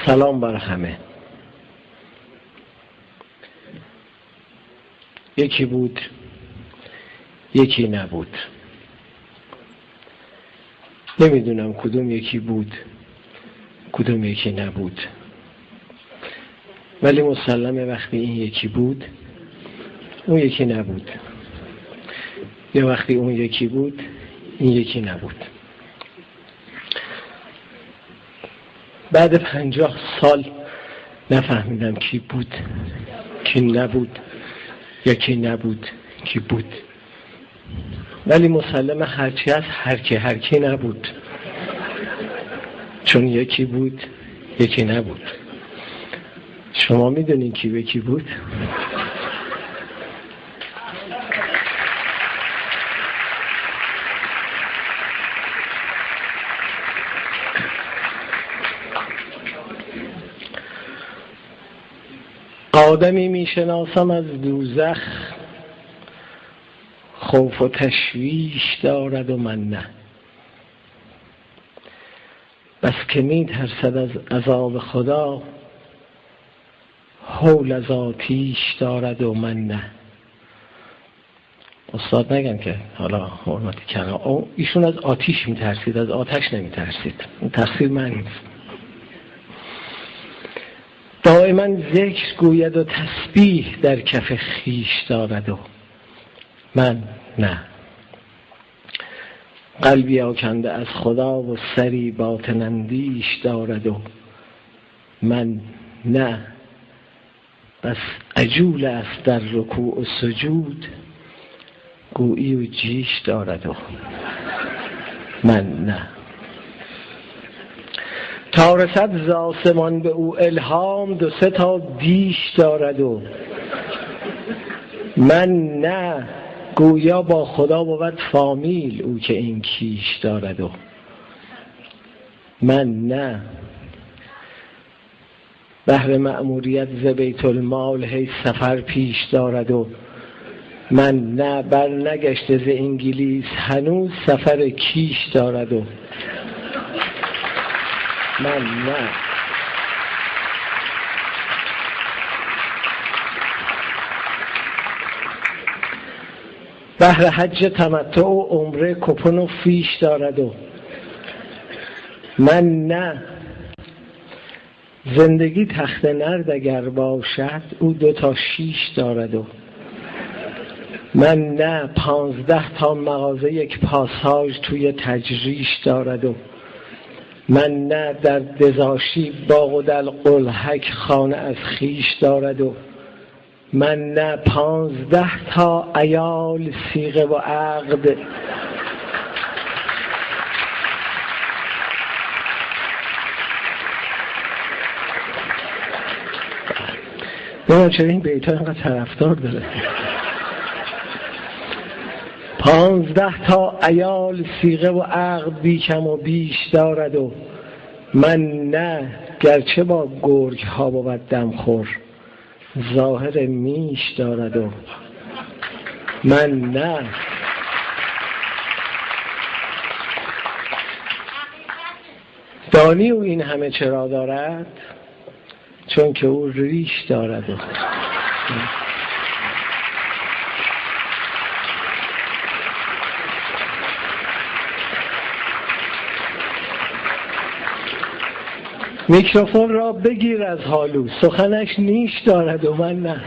سلام بر همه. یکی بود، یکی نبود. نمیدونم کدوم یکی بود، کدوم یکی نبود، ولی مسلمه وقتی این یکی بود اون یکی نبود، یا وقتی اون یکی بود این یکی نبود. بعد 50 سال نفهمیدم کی بود، کی نبود، یا کی نبود کی بود. ولی مسلمه هرچی هست هرکی نبود، چون یکی بود یکی نبود. شما میدونین کی به کی بود؟ آدمی میشناسم از دوزخ، خوف و تشویش دارد و من نه. بس که میترسد از عذاب خدا، هول از آتیش دارد و من نه. استاد نگن که حالا حرمتی کنه، ایشون از آتیش میترسید، از آتش نمیترسید. این تقصیر من نیست. دائما ذکر گوید و تسبیح در کف خیش دارد و من نه. قلبی آکنده از خدا و سری باطن اندیش دارد و من نه. بس عجول است در رکوع و سجود، گویی و جیش دارد و من نه. تا رسد ز آسمان به او الهام، 2-3 تا دیش دارد و من نه. گویا با خدا بود فامیل او که این کیش دارد و من نه. بهر مأموریت ز بیت المال هی سفر پیش دارد و من نه. بر نگشته ز انگلیس هنوز سفر کیش دارد و من نه. بهر حج تمتع و عمره کپن و فیش دارد و من نه. زندگی تخت نرد اگر باشد او 2 تا 6 دارد و من نه. 15 تا مغازه یک پاساژ توی تجریش دارد و من نه. در دزاشی باغ و در قلهک خانه از خیش دارد و من نه. 15 تا عیال صیغه و عقد نه. چرا این بیتا اینقدر طرفدار داره؟ 15 تا عیال صیغه و عقد بی کم و بیش دارد و من نه. گرچه با گرگ ها بود دمخور، ظاهر میش دارد و من نه. دانی او این همه چرا دارد؟ چون که او ریش دارد و میکروفون را بگیر از حالو، سخنش نیش دارد و من نه.